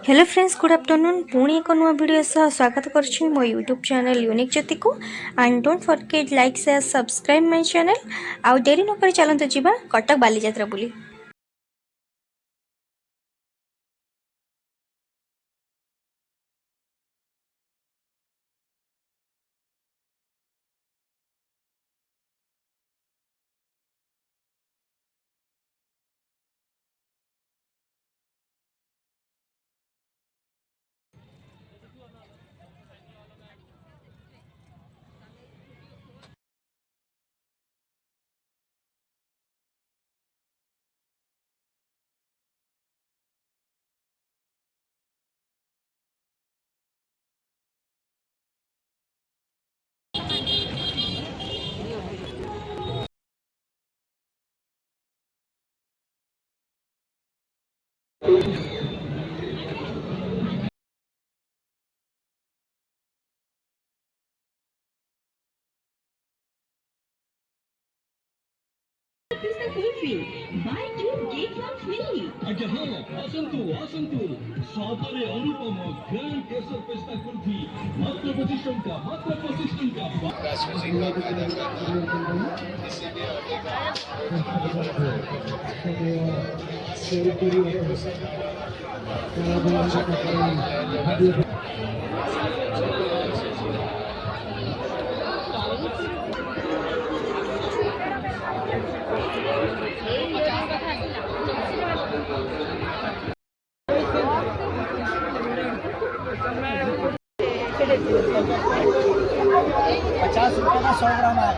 Hello friends, good afternoon. पुणी एक नुआ वीडियो सह स्वागत करुच्ची मो यूट्यूब चैनल यूनिक ज्योति को। And don't forget like share subscribe my channel. आउ देरी न करी चलते जीवा कटक बालीजात्रा बुली। सादरे अनुपम ग्रैंड केसर पिस्ता कुल्फी मात्र 25 टंका, मात्र 25 टंका। ₹50 का 100 ग्राम है।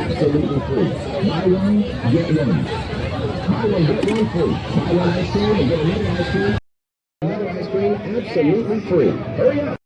Absolutely free. Buy one, get one. Buy one, get one free. Buy one ice cream and get another ice cream. Another ice cream absolutely free. Hurry up.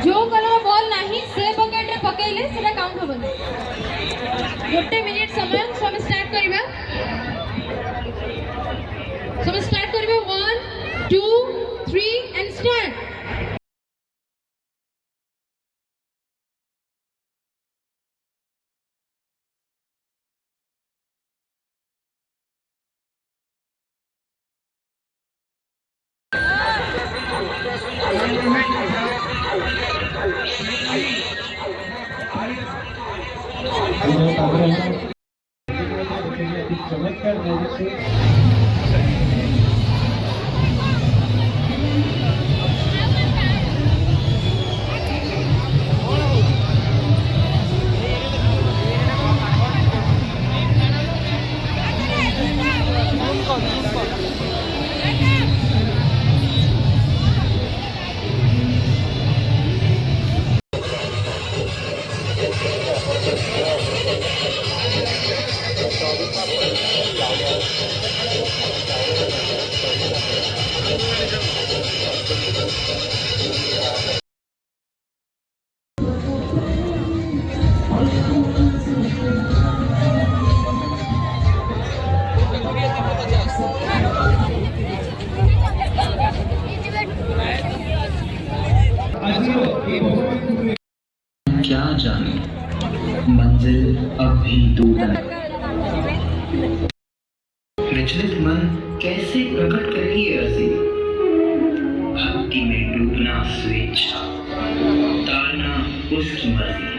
जो कलर बॉल नहीं से बकेट रे पकेइले सेटा काउंट होबो। गोटे minute समय सब start करबा। सब स्टार्ट करबा। चमत्कार मैजिक से क्या जाने मंजिल अब भी दूर है। विचलित मन कैसे प्रकट करेगी अर्जी, भक्ति में डूबना स्वेच्छा, तारना उसकी मर्जी।